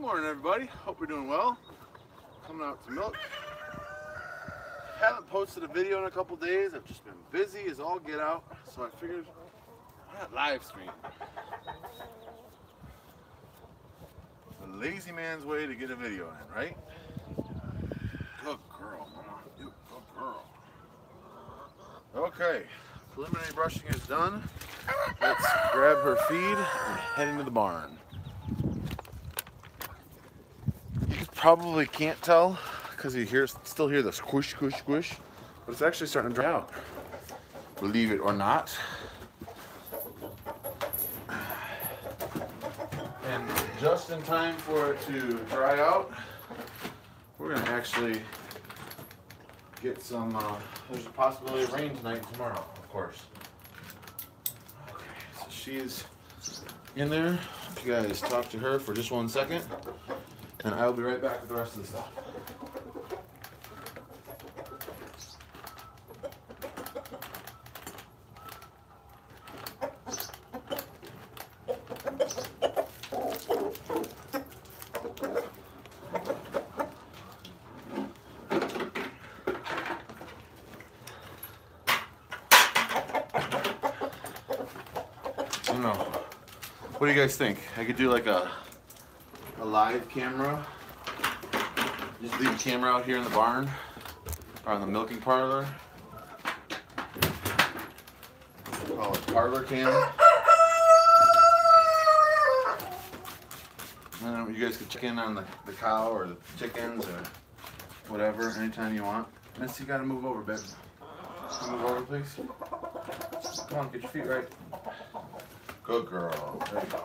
Morning everybody, hope you're doing well. Coming out to milk. Haven't posted a video in a couple days. I've just been busy as all get out, so I figured why not live stream? The lazy man's way to get a video in, right? Good girl, mama. You good girl. Okay, preliminary brushing is done. Let's grab her feed and head into the barn. You probably can't tell because you still hear the squish, squish, squish, but it's actually starting to dry out. Believe it or not. And just in time for it to dry out, we're going to actually get some, there's a possibility of rain tonight and tomorrow, of course. Okay, so she's in there. You guys talk to her for just 1 second, and I'll be right back with the rest of the stuff. I don't know. What do you guys think? I could do like a live camera. Just leave a camera out here in the barn or in the milking parlor. Call it parlor cam. You guys could check in on the cow or the chickens or whatever anytime you want. Miss, you gotta move over, babe. Move over, please. Come on, get your feet right. Good girl. There you go.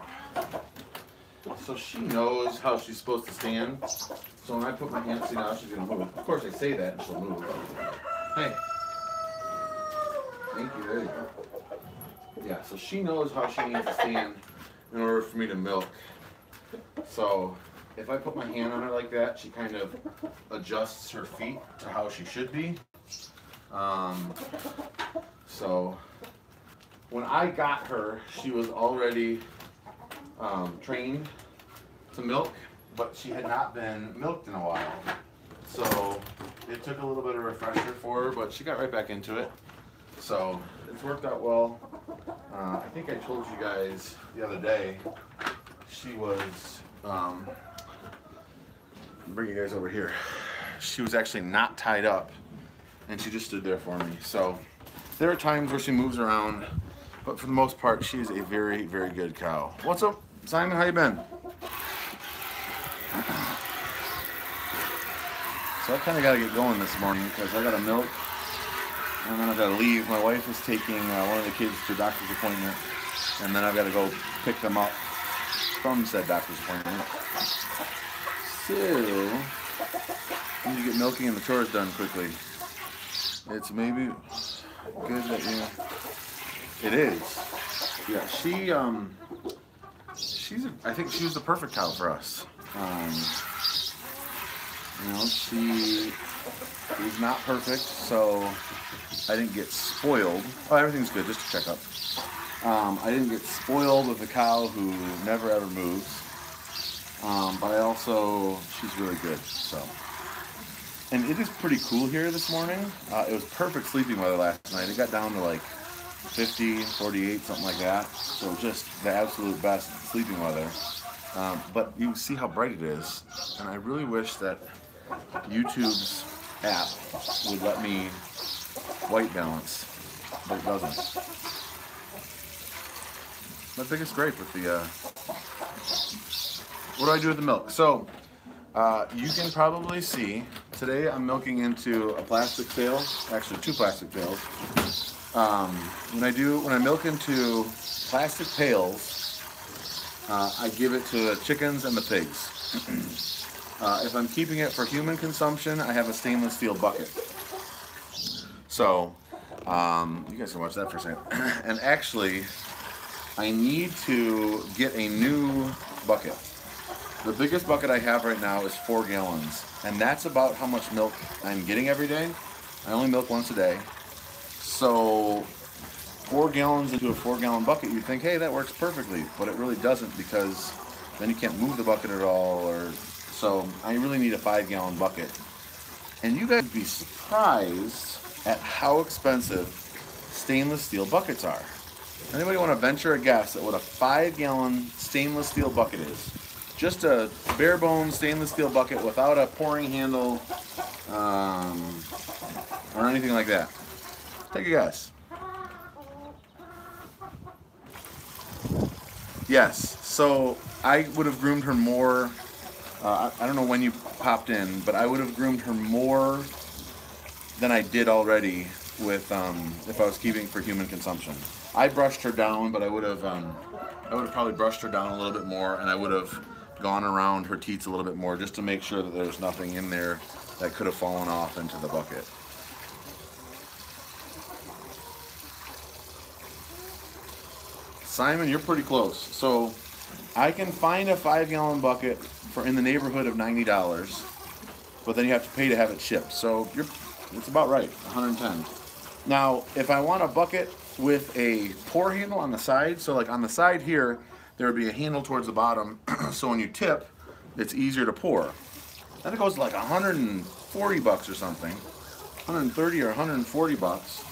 So she knows how she's supposed to stand. So when I put my hand, see now she's gonna move. Of course I say that and she'll move. Hey. Thank you, there you go. Yeah, so she knows how she needs to stand in order for me to milk. So if I put my hand on her like that, she kind of adjusts her feet to how she should be. So when I got her, she was already trained to milk, but she had not been milked in a while. So it took a little bit of refresher for her, but she got right back into it. So it's worked out well. I think I told you guys the other day, she was, bring you guys over here. She was actually not tied up, and she just stood there for me. So there are times where she moves around, but for the most part, she is a very, very good cow. What's up, Simon? How you been? So I kind of got to get going this morning because I got to milk, and then I've got to leave. My wife is taking one of the kids to a doctor's appointment, and then I've got to go pick them up from said doctor's appointment. So I need to get milking and the chores done quickly. It's maybe good that you. It is. Yeah, I think she was the perfect cow for us. You know, she was not perfect, so I didn't get spoiled. Oh, everything's good, just to check up. I didn't get spoiled with a cow who never ever moves. But I also, she's really good, so. And it is pretty cool here this morning. It was perfect sleeping weather last night. It got down to like 50, 48, something like that. So just the absolute best sleeping weather. But you see how bright it is. And I really wish that YouTube's app would let me white balance, but it doesn't. My biggest gripe with the, what do I do with the milk? So, you can probably see, today I'm milking into a plastic pail, actually 2 plastic pails. When I milk into plastic pails, I give it to the chickens and the pigs. If I'm keeping it for human consumption, I have a stainless steel bucket. So, you guys can watch that for a second. And actually, I need to get a new bucket. The biggest bucket I have right now is 4 gallons, and that's about how much milk I'm getting every day. I only milk once a day. So 4 gallons into a 4-gallon bucket, you'd think, hey, that works perfectly, but it really doesn't because then you can't move the bucket at all. Or so I really need a 5-gallon bucket. And you guys would be surprised at how expensive stainless steel buckets are. Anybody want to venture a guess at what a 5-gallon stainless steel bucket is? Just a bare bones stainless steel bucket without a pouring handle or anything like that. Take a guess. Yes, so I would have groomed her more. I don't know when you popped in, but I would have groomed her more than I did already with if I was keeping for human consumption. I brushed her down, but I would have probably brushed her down a little bit more, and I would have gone around her teats a little bit more just to make sure that there's nothing in there that could have fallen off into the bucket. Simon, you're pretty close. So I can find a 5-gallon bucket for in the neighborhood of $90, but then you have to pay to have it shipped. So it's about right, $110. Now, if I want a bucket with a pour handle on the side, so like on the side here, there would be a handle towards the bottom, so when you tip, it's easier to pour. Then it goes to like $140 or something, 130 or 140 bucks.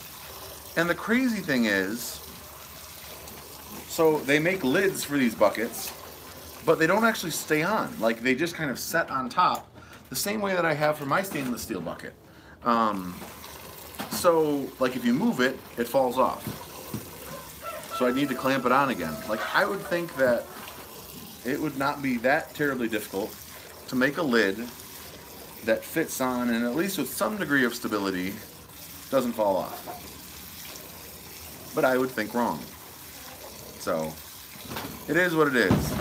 And the crazy thing is, so they make lids for these buckets, but they don't actually stay on. Like they just kind of set on top, the same way that I have for my stainless steel bucket. So like if you move it, it falls off. So I need to clamp it on again. Like I would think that it would not be that terribly difficult to make a lid that fits on and at least with some degree of stability doesn't fall off. But I would think wrong. So it is what it is.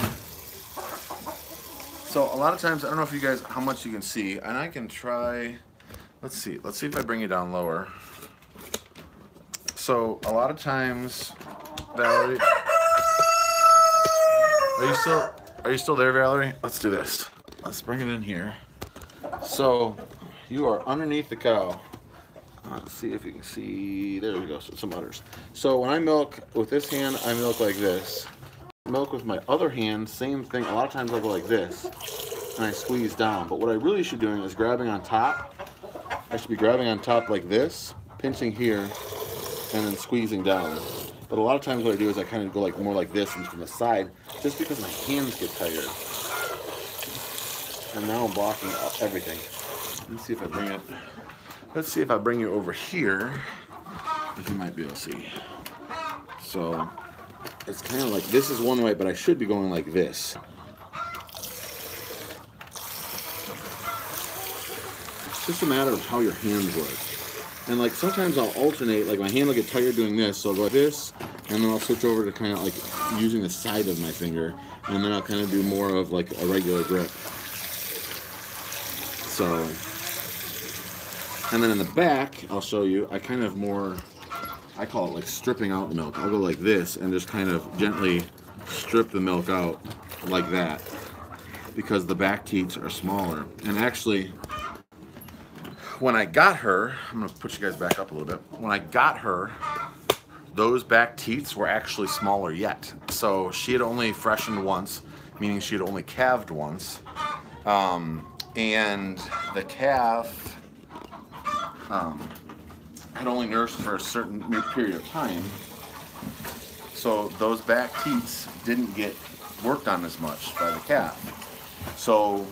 So a lot of times, I don't know if you guys, how much you can see, and I can try, let's see if I bring it down lower. So a lot of times, Valerie, are you still there, Valerie? Let's do this. Let's bring it in here. So you are underneath the cow. Let's see if you can see. There we go. So some udders. So when I milk with this hand, I milk like this. Milk with my other hand, same thing. A lot of times I go like this, and I squeeze down. But what I really should be doing is grabbing on top. I should be grabbing on top like this, pinching here, and then squeezing down. But a lot of times what I do is I kind of go like more like this and from the side, just because my hands get tired. And now I'm blocking up everything. Let's see if I bring it. Let's see if I bring you over here, if you might be able to see. So it's kind of like, this is one way, but I should be going like this. It's just a matter of how your hands work. And like sometimes I'll alternate, like my hand will get tired doing this, so I'll go like this, and then I'll switch over to kind of like using the side of my finger, and then I'll kind of do more of like a regular grip. So, and then in the back, I'll show you, I kind of more, I call it like stripping out the milk. I'll go like this and just kind of gently strip the milk out like that, because the back teats are smaller. And actually, when I got her, I'm gonna put you guys back up a little bit. When I got her, those back teats were actually smaller yet. So she had only freshened once, meaning she had only calved once. And the calf had only nursed for a certain period of time. So those back teats didn't get worked on as much by the calf. So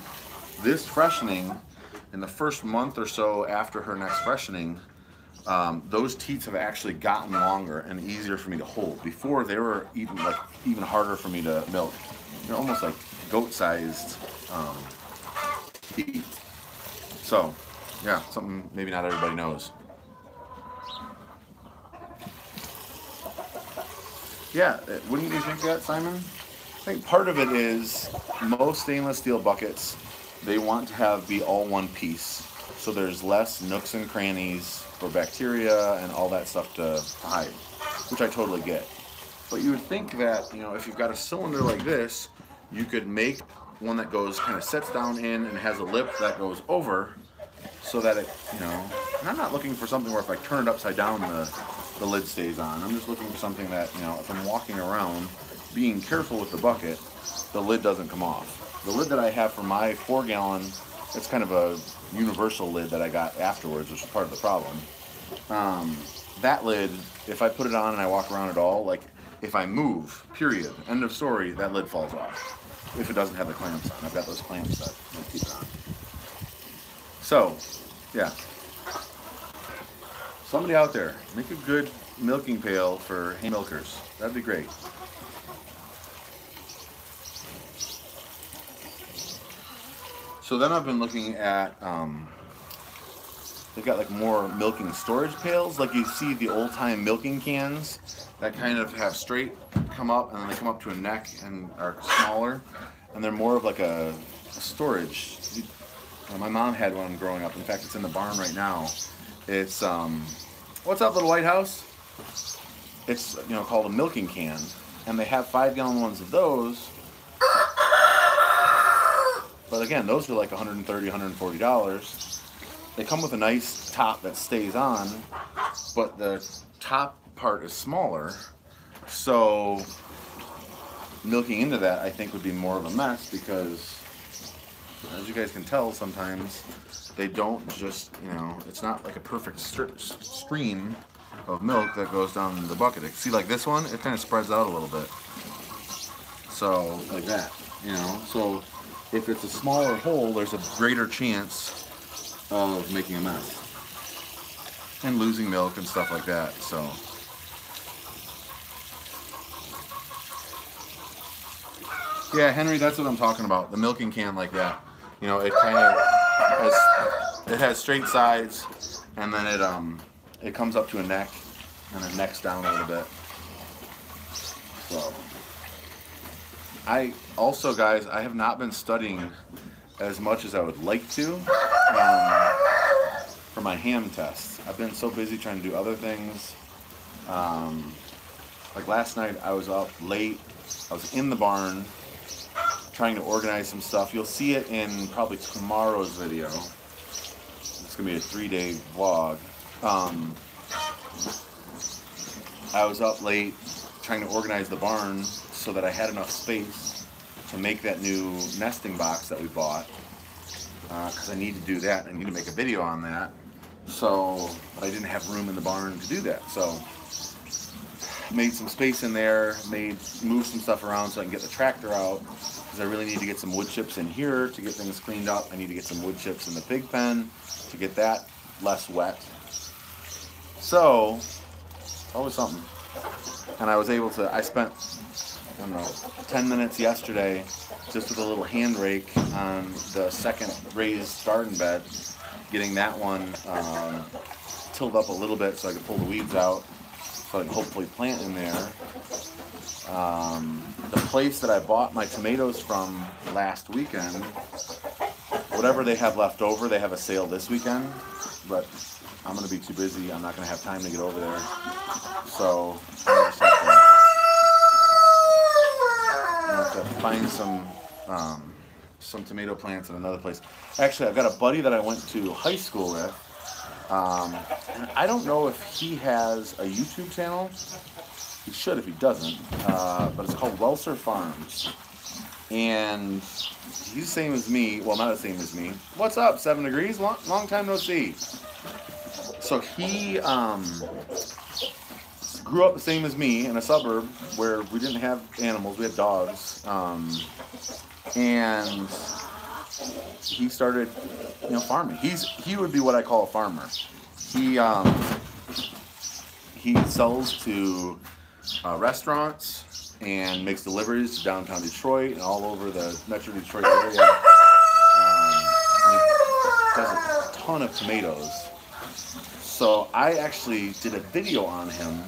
this freshening, in the first month or so after her next freshening, those teats have actually gotten longer and easier for me to hold. Before, they were even harder for me to milk. They're almost like goat-sized teat. So, yeah, something maybe not everybody knows. Yeah, wouldn't you think that, Simon? I think part of it is most stainless steel buckets, they want to be all one piece, so there's less nooks and crannies for bacteria and all that stuff to hide, which I totally get. But you would think that, you know, if you've got a cylinder like this, you could make one that goes, kind of sets down in and has a lip that goes over, so that it, you know, and I'm not looking for something where if I turn it upside down, the lid stays on. I'm just looking for something that, you know, if I'm walking around, being careful with the bucket, the lid doesn't come off. The lid that I have for my 4-gallon, it's kind of a universal lid that I got afterwards, which is part of the problem. That lid, if I put it on and I walk around at all, like if I move, period, end of story, that lid falls off. If it doesn't have the clamps on. I've got those clamps that keep it on. So, yeah. Somebody out there, make a good milking pail for hay milkers. That'd be great. So then I've been looking at, they've got like more milking storage pails. Like you see the old time milking cans that kind of have straight come up and then they come up to a neck and are smaller. And they're more of like a storage. My mom had one growing up. In fact, it's in the barn right now. It's, what's up, little White House? It's, called a milking can. And they have 5-gallon ones of those. But again, those are like $130, $140. They come with a nice top that stays on, but the top part is smaller. So milking into that, I think, would be more of a mess because, as you guys can tell, sometimes they don't just, it's not like a perfect stream of milk that goes down the bucket. See, like this one, it kind of spreads out a little bit. So, like that, So, if it's a smaller hole, there's a greater chance of making a mess and losing milk and stuff like that. So, yeah, Henry, that's what I'm talking about. The milking can like that. It kind of has straight sides, and then it comes up to a neck, and it necks down a little bit. So, I also, guys, I have not been studying as much as I would like to for my ham tests. I've been so busy trying to do other things. Like last night, I was up late. I was in the barn trying to organize some stuff. You'll see it in probably tomorrow's video. It's gonna be a 3-day vlog. I was up late trying to organize the barn so that I had enough space to make that new nesting box that we bought, because I need to do that. I need to make a video on that. So I didn't have room in the barn to do that. So made some space in there, moved some stuff around so I can get the tractor out, because I really need to get some wood chips in here to get things cleaned up. I need to get some wood chips in the pig pen to get that less wet. So, always something. And I was able to, I spent, 10 minutes yesterday just with a little hand rake on the second raised garden bed, getting that one tilled up a little bit so I could pull the weeds out, so I can hopefully plant in there. The place that I bought my tomatoes from last weekend, whatever they have left over, they have a sale this weekend, but I'm going to be too busy. I'm not going to have time to get over there. So I have to find some tomato plants in another place. Actually, I've got a buddy that I went to high school with. And I don't know if he has a YouTube channel. He should if he doesn't. But it's called Welser Farms. And he's the same as me. Well, not the same as me. What's up, 7 Degrees? Long time no see. So he grew up the same as me in a suburb where we didn't have animals. We had dogs. And he started, farming. He would be what I call a farmer. He sells to restaurants and makes deliveries to downtown Detroit and all over the Metro Detroit area. He does a ton of tomatoes. So I actually did a video on him.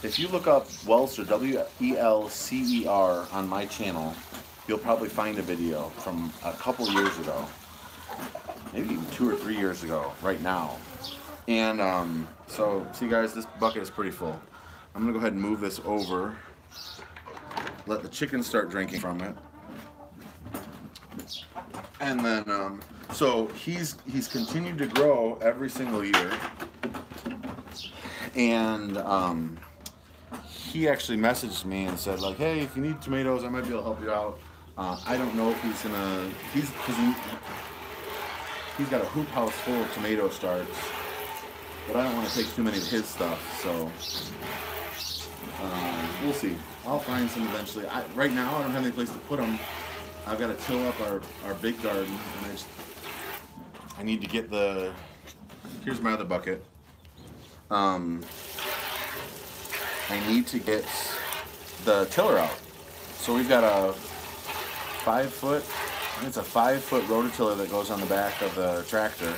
If you look up Welser, W-E-L-C-E-R, on my channel, you'll probably find a video from a couple years ago, maybe even 2 or 3 years ago, right now. And so, see guys, this bucket is pretty full. I'm gonna go ahead and move this over, let the chickens start drinking from it. And then, so he's continued to grow every single year. And he actually messaged me and said like, hey, if you need tomatoes, I might be able to help you out. I don't know if he's gonna, he's got a hoop house full of tomato starts, but I don't want to take too many of his stuff, so we'll see. I'll find some eventually. Right now, I don't have any place to put them. I've got to till up our big garden, and I need to get the, here's my other bucket. I need to get the tiller out. So we've got a 5-foot, I think it's a 5-foot rototiller that goes on the back of the tractor.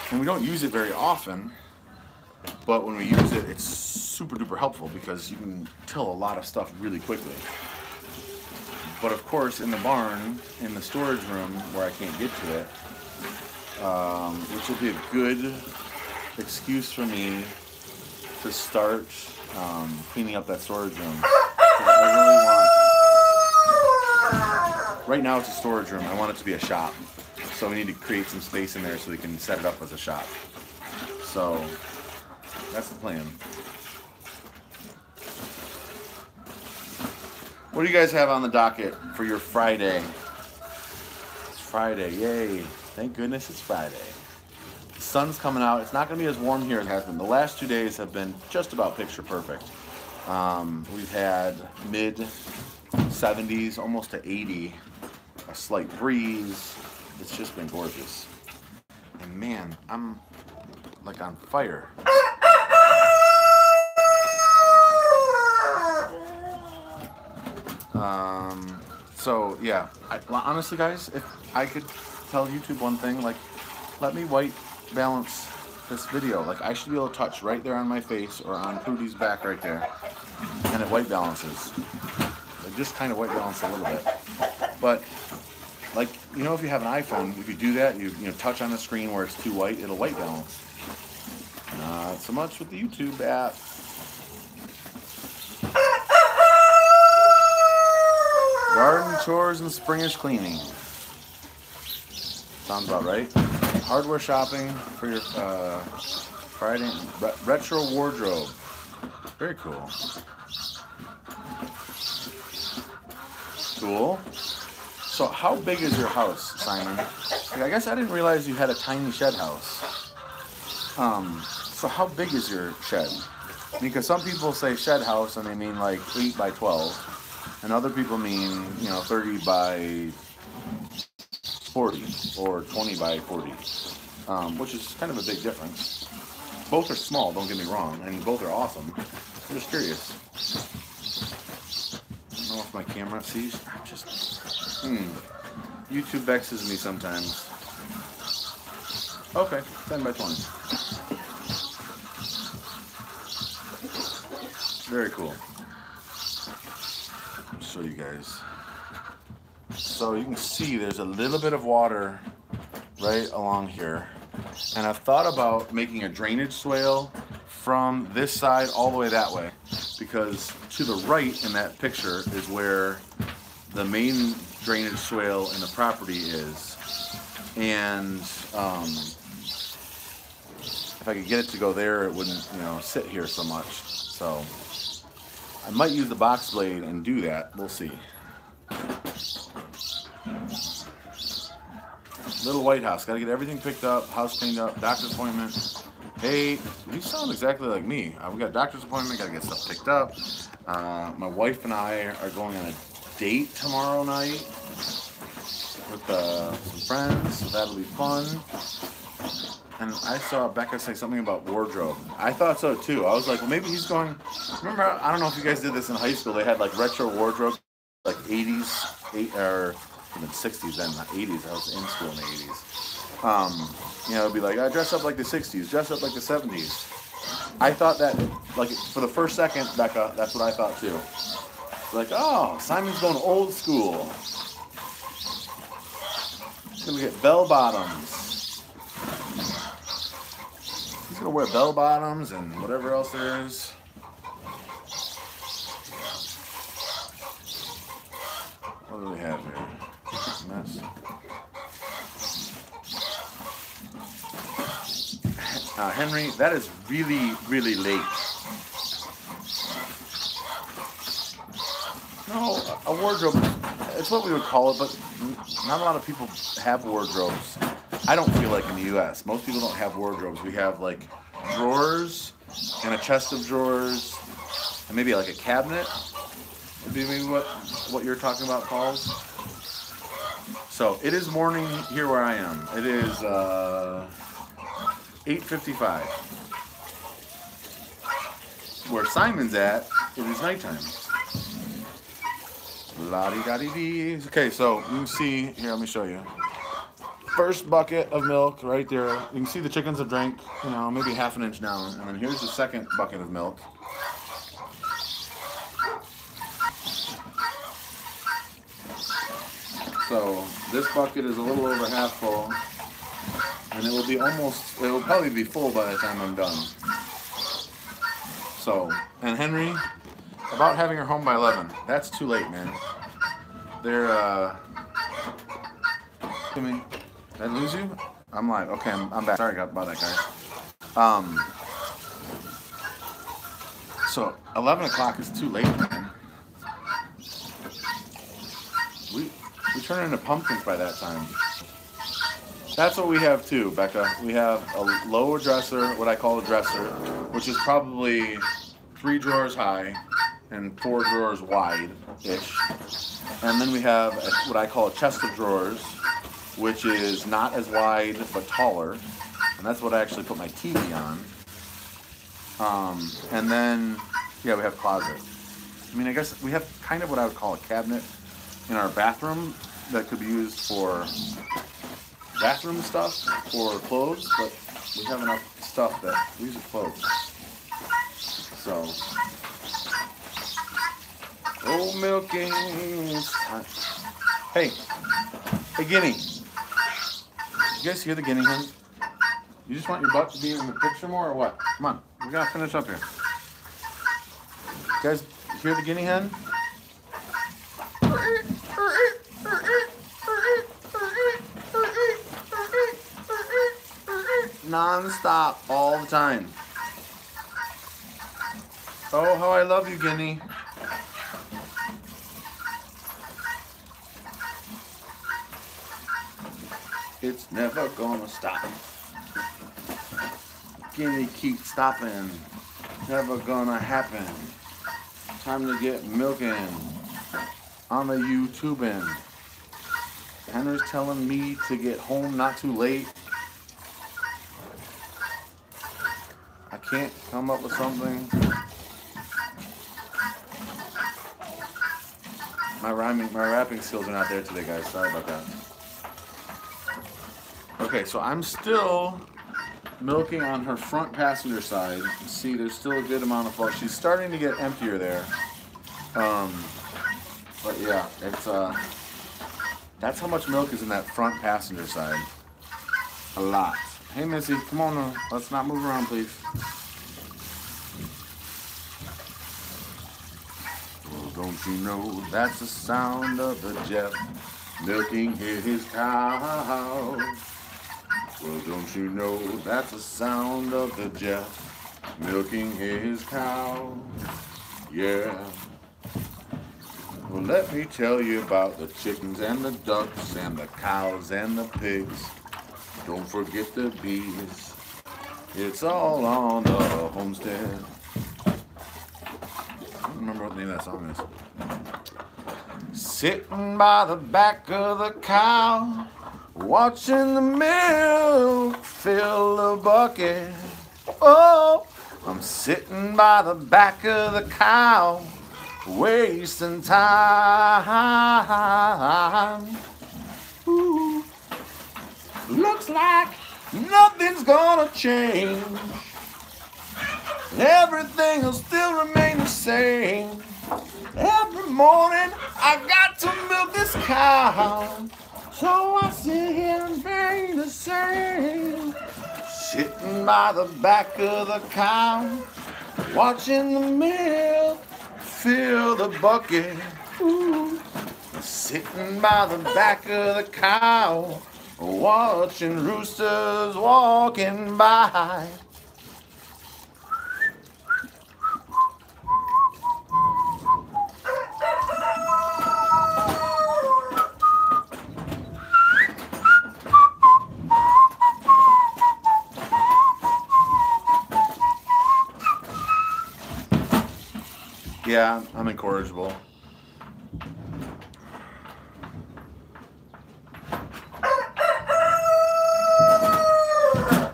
And we don't use it very often, but when we use it, it's super duper helpful because you can till a lot of stuff really quickly. But of course, in the barn, in the storage room where I can't get to it, which will be a good excuse for me to start cleaning up that storage room. Right now it's a storage room. I want it to be a shop. So we need to create some space in there so we can set it up as a shop. So that's the plan. What do you guys have on the docket for your Friday? It's Friday, yay. Thank goodness it's Friday. The sun's coming out. It's not going to be as warm here as it has been. The last 2 days have been just about picture perfect. We've had mid-70s, almost to 80, a slight breeze. It's just been gorgeous. And man, I'm like on fire. So yeah, honestly guys, if I could tell YouTube one thing, like, let me white balance this video. Like, I should be able to touch right there on my face or on Prudy's back right there, and it white balances. Like, just kind of white balance a little bit. But like, you know, if you have an iPhone, if you do that, you know, touch on the screen where it's too white, it'll white balance. Not so much with the YouTube app. Garden chores and springish cleaning. Sounds about right. Hardware shopping for your Friday. Retro wardrobe. Very cool. Cool. So how big is your house, Simon? Like, I guess I didn't realize you had a tiny shed house. So how big is your shed? Because some people say shed house and they mean like 8 by 12. And other people mean, you know, 30 by 40 or 20 by 40, which is kind of a big difference. Both are small, don't get me wrong, and both are awesome. I'm just curious. I don't know if my camera sees. I'm just, YouTube vexes me sometimes. Okay, 10 by 20. Very cool. Show you guys. So you can see there's a little bit of water right along here, and I've thought about making a drainage swale from this side all the way that way, because to the right in that picture is where the main drainage swale in the property is, and if I could get it to go there, it wouldn't, you know, sit here so much. So I might use the box blade and do that. We'll see. Little White House. Got to get everything picked up, house cleaned up, doctor's appointment. Hey, you sound exactly like me. We got a doctor's appointment, got to get stuff picked up. My wife and I are going on a date tomorrow night with some friends, so that'll be fun. And I saw Becca say something about wardrobe. I thought so too. I was like, well, maybe he's going. Remember, I don't know if you guys did this in high school. They had like retro wardrobe, like 80s, or even 60s then, not 80s. I was in school in the 80s. You know, it'd be like, I dress up like the 60s, dress up like the 70s. I thought that, like, for the first second, Becca, that's what I thought too. Like, oh, Simon's going old school. He's gonna get bell bottoms. He's gonna wear bell bottoms and whatever else there is. What do we have here? Mess. Henry, that is really, really late. a wardrobe, it's what we would call it, but not a lot of people have wardrobes. I don't feel like in the U.S. Most people don't have wardrobes. We have like drawers and a chest of drawers and maybe like a cabinet would be maybe what you're talking about, calls. So it is morning here where I am. It is 8:55. Where Simon's at, it is nighttime. La-di-da-di-dee. Okay, so you can see, here, let me show you. First bucket of milk right there. You can see the chickens have drank, you know, maybe half an inch down. And then here's the second bucket of milk. So this bucket is a little over half full. And it will probably be full by the time I'm done. So, and Henry, about having her home by 11. That's too late, man. They're, Did I lose you? I'm live. Okay, I'm back. Sorry about that, guys. So 11 o'clock is too late, man. We turn into pumpkins by that time. That's what we have too, Becca. We have a lower dresser, what I call a dresser, which is probably 3 drawers high and 4 drawers wide-ish. And then we have what I call a chest of drawers, which is not as wide but taller, and that's what I actually put my TV on. And then, yeah, we have closet. I mean, I guess we have kind of what I would call a cabinet in our bathroom that could be used for bathroom stuff or clothes, but we have enough stuff that we use it clothes. So, oh, milking time. Hey, Guinea. You guys hear the guinea hen? You just want your butt to be in the picture more or what? Come on, we gotta finish up here. You guys hear the guinea hen? Non-stop, all the time. Oh, how I love you, Guinea. It's never gonna stop. Guinea keep stopping. Never gonna happen. Time to get milking. I'm a YouTubing. Henry's telling me to get home not too late. I can't come up with something. My rapping skills are not there today, guys. Sorry about that. Okay, so I'm still milking on her front passenger side. You can see there's still a good amount of flow. She's starting to get emptier there. But yeah, it's that's how much milk is in that front passenger side. A lot. Hey, Missy, come on now. Let's not move around, please. Well, don't you know that's the sound of the Jeff milking his cow? Well, don't you know that's the sound of the Jeff milking his cow? Yeah. Well, let me tell you about the chickens and the ducks and the cows and the pigs. Don't forget the bees. It's all on the homestead. I don't remember what the name of that song is. Sitting by the back of the cow, watching the milk fill the bucket. Oh, I'm sitting by the back of the cow, wasting time. Ooh. Looks like nothing's gonna change. Everything will still remain the same. Every morning I got to milk this cow, so I sit here and bang the same. Sitting by the back of the cow, watching the milk fill the bucket. Ooh. Sitting by the back of the cow, watching roosters walking by. Yeah, I'm incorrigible.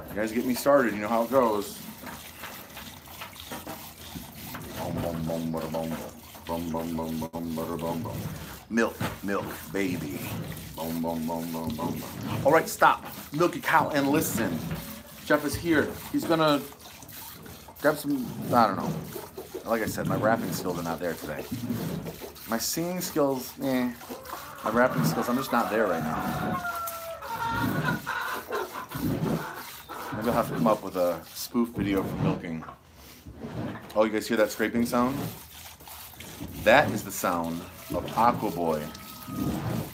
You guys get me started, you know how it goes. Milk, milk, baby. All right, stop. Milk a cow and listen. Jeff is here. He's gonna grab some, I don't know. Like I said, my rapping skills are not there today. My singing skills, My rapping skills, I'm just not there right now. Maybe I'll have to come up with a spoof video for milking. Oh, you guys hear that scraping sound? That is the sound of Aqua Boy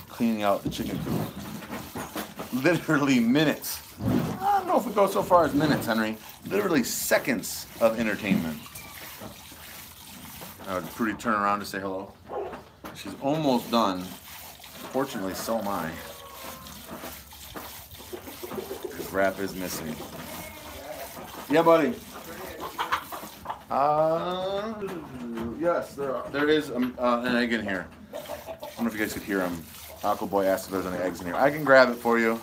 cleaning out the chicken coop. Literally minutes. I don't know if we go so far as minutes, Henry. Literally seconds of entertainment. Prudy, turn around to say hello. She's almost done. Fortunately, so am I. His wrap is missing. Yeah, buddy. Yes, there is an egg in here. I don't know if you guys could hear him. Aqua Boy asked if there's any eggs in here. I can grab it for you.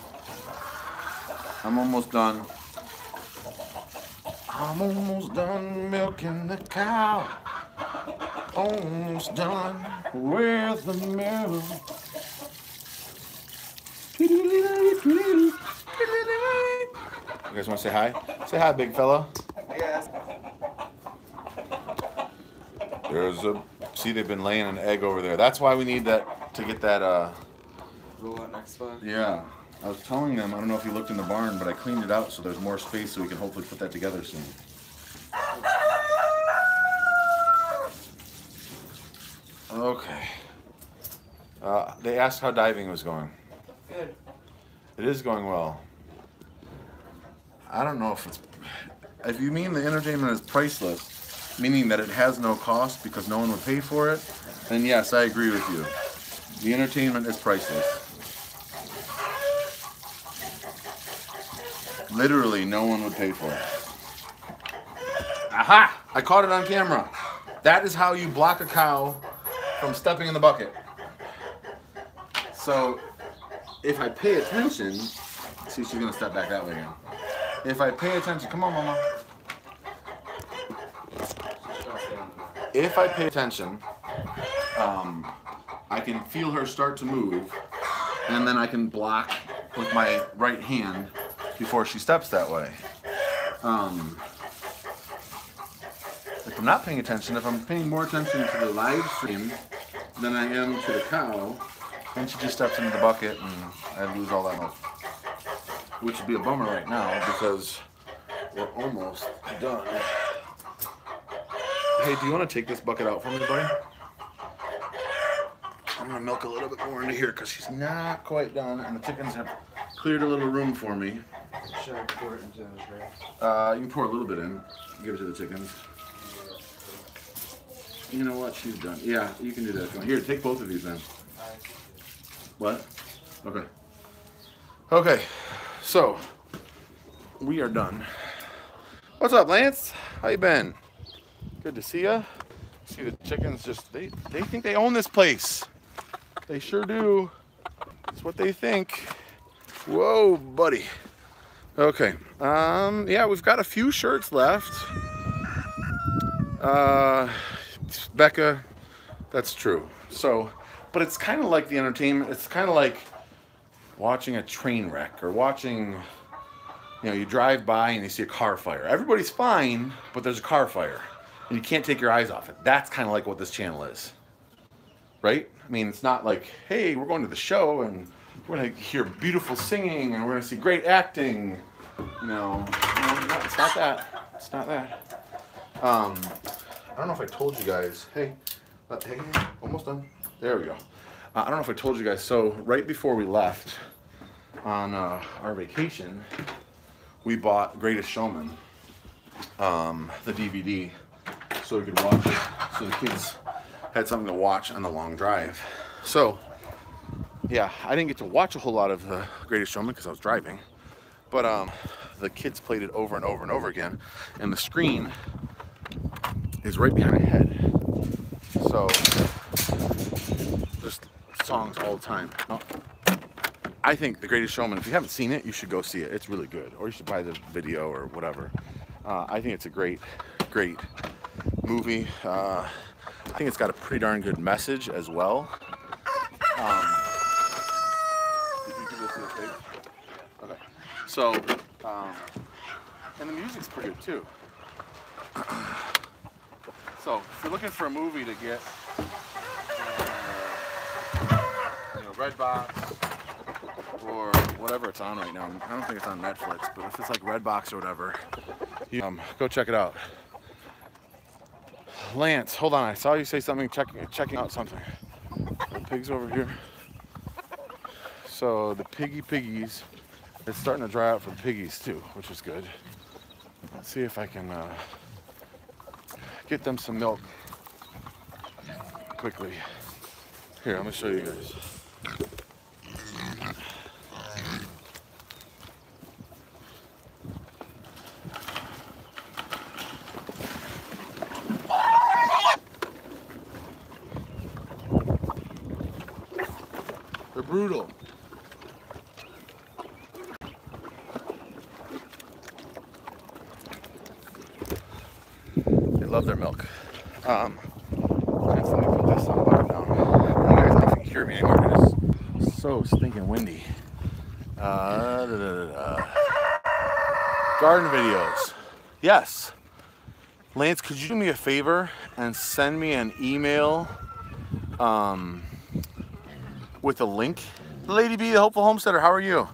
I'm almost done. I'm almost done milking the cow. Almost done with the milk. You guys want to say hi? Say hi, big fella. Yes. There's a, see, they've been laying an egg over there. That's why we need that, to get that, Roll out next spot. yeah. I was telling them, I don't know if you looked in the barn, but I cleaned it out so there's more space so we can hopefully put that together soon. Okay. They asked how diving was going. Good. It is going well. I don't know if you mean the entertainment is priceless, meaning that it has no cost because no one would pay for it, then yes, I agree with you. The entertainment is priceless. Literally, no one would pay for it. Aha! I caught it on camera. That is how you block a cow from stepping in the bucket. So, if I pay attention, see, she's gonna step back that way again. If I pay attention, come on, mama. If I pay attention, I can feel her start to move, and then I can block with my right hand before she steps that way. If I'm not paying attention, if I'm paying more attention to the live stream than I am to the cow, then she just steps into the bucket and I lose all that milk. Which would be a bummer right now because we're almost done. Hey, do you want to take this bucket out for me, buddy? I'm going to milk a little bit more into here because she's not quite done and the chickens have cleared a little room for me. Should I pour it into the tray? You can pour a little bit in. Give it to the chickens. You know what? She's done. Yeah, you can do that. Here, take both of these then. What? Okay. Okay. So, we are done. What's up, Lance? How you been? Good to see ya. See the chickens just, they think they own this place. They sure do. That's what they think. Whoa, buddy. Okay. Yeah, we've got a few shirts left. Becca, that's true. So, but it's kind of like the entertainment. It's kind of like watching a train wreck or watching, you know, you drive by and you see a car fire. Everybody's fine, but there's a car fire and you can't take your eyes off it. That's kind of like what this channel is, right? I mean, it's not like, hey, we're going to the show and we're going to hear beautiful singing and we're going to see great acting. You know, it's not that. It's not that. I don't know if I told you guys. Hey, almost done. There we go. I don't know if I told you guys. So right before we left on our vacation, we bought Greatest Showman, the DVD, so we could watch it. So the kids had something to watch on the long drive. So yeah, I didn't get to watch a whole lot of the Greatest Showman because I was driving, but the kids played it over and over and over again, and the screen is right behind my head. So just songs all the time. I think The Greatest Showman, if you haven't seen it, you should go see it. It's really good. Or you should buy the video or whatever. I think it's a great movie. I think it's got a pretty darn good message as well. Did you do this to the pig? Okay. So, and the music's pretty good too. So, if you're looking for a movie to get, Redbox or whatever it's on right now. I don't think it's on Netflix, but if it's like Redbox or whatever, go check it out. Lance, hold on. I saw you say something, checking out something. The pig's over here. So the piggies, it's starting to dry out for the piggies too, which is good. Let's see if I can get them some milk quickly. Here, I'm gonna show you guys. They're brutal. They love their milk. Let me put this on button down. You guys don't think you hear me anymore. It's so stinking windy. Garden videos. Yes. Lance, could you do me a favor and send me an email with a link? Lady B, the Hopeful Homesteader, how are you?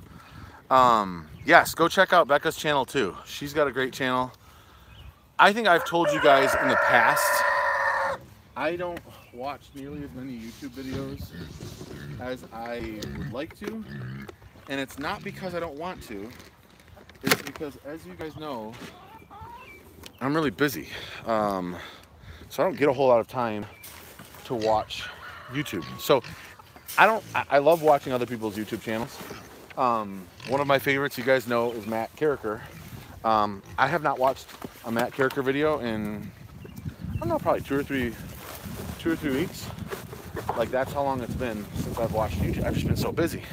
Yes, go check out Becca's channel too. She's got a great channel. I think I've told you guys in the past, I don't watch nearly as many YouTube videos as I would like to. And it's not because I don't want to. It's because, as you guys know, I'm really busy. So I don't get a whole lot of time to watch YouTube. So I love watching other people's YouTube channels. One of my favorites, you guys know, is Matt Carricker. I have not watched a Matt Carricker video in, I don't know, probably two or three weeks. Like, that's how long it's been since I've watched YouTube. I've just been so busy.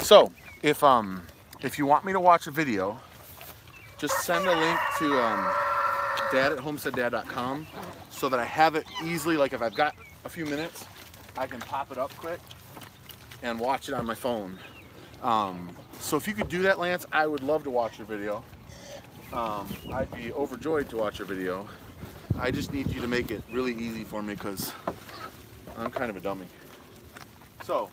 So if you want me to watch a video, just send a link to dad@homesteaddad.com so that I have it easily. Like, if I've got a few minutes, I can pop it up quick and watch it on my phone. So if you could do that, Lance, I would love to watch your video. I'd be overjoyed to watch your video. I just need you to make it really easy for me because I'm kind of a dummy. So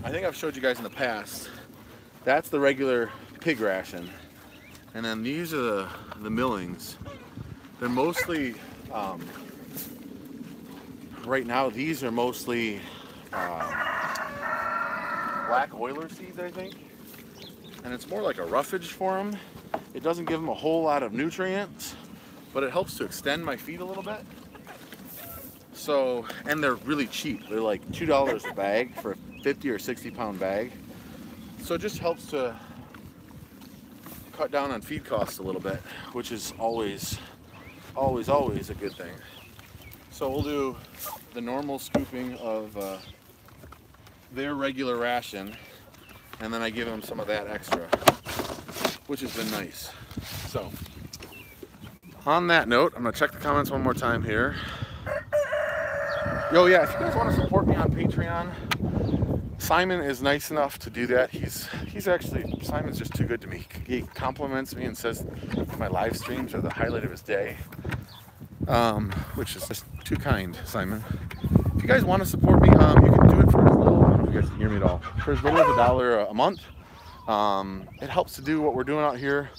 I think I've showed you guys in the past, that's the regular pig ration. And then these are the millings. They're mostly, right now, these are mostly black oiler seeds, I think. And it's more like a roughage for them. It doesn't give them a whole lot of nutrients, but it helps to extend my feed a little bit. So, and they're really cheap. They're like $2 a bag for a 50 or 60 pound bag. So it just helps to cut down on feed costs a little bit, which is always a good thing. So we'll do the normal scooping of their regular ration, and then I give them some of that extra, which has been nice. So on that note, I'm gonna check the comments one more time here. Yo, yeah, if you guys want to support me on Patreon, Simon is nice enough to do that. Simon's just too good to me. He compliments me and says my live streams are the highlight of his day, which is just too kind, Simon. If you guys want to support me, you can do it for as little, I don't know if you guys can hear me at all, for as little as $1 a month. It helps to do what we're doing out here,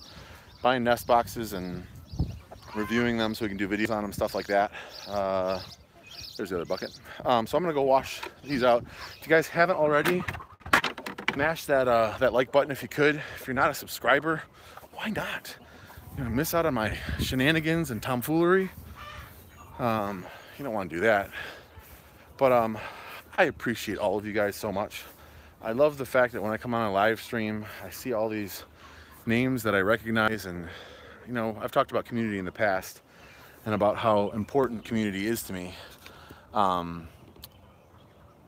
buying nest boxes and reviewing them so we can do videos on them, stuff like that. There's the other bucket. So I'm gonna go wash these out. If you guys haven't already, smash that like button if you could. If you're not a subscriber, why not? You're gonna miss out on my shenanigans and tomfoolery. You don't want to do that. But I appreciate all of you guys so much. I love the fact that when I come on a live stream, I see all these names that I recognize, and I've talked about community in the past and about how important community is to me.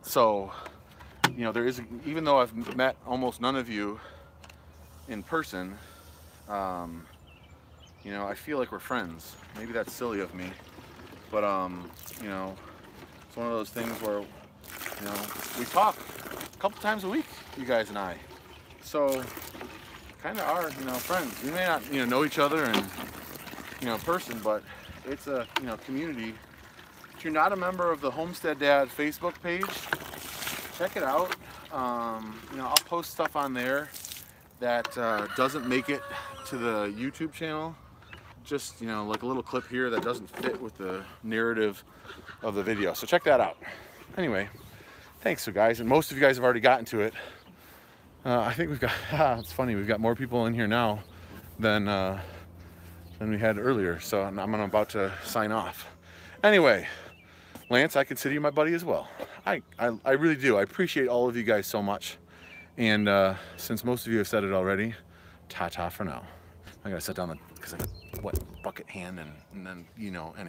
So, you know, there is, even though I've met almost none of you in person, you know, I feel like we're friends. Maybe that's silly of me, but you know, it's one of those things where, you know, we talk a couple times a week, you guys and I. So, kind of are, you know, friends. We may not, you know each other in, you know, person, but it's a, you know, community. If you're not a member of the Homestead Dad Facebook page, check it out. You know, I'll post stuff on there that doesn't make it to the YouTube channel. Just, you know, like a little clip here that doesn't fit with the narrative of the video. So check that out. Anyway, thanks, so guys. And most of you guys have already gotten to it. I think we've got, it's funny, we've got more people in here now than we had earlier. So I'm about to sign off. Anyway, Lance, I consider you my buddy as well. I really do. I appreciate all of you guys so much. And since most of you have said it already, ta-ta for now. I gotta set down because I got a wet bucket hand and then, you know, anyway.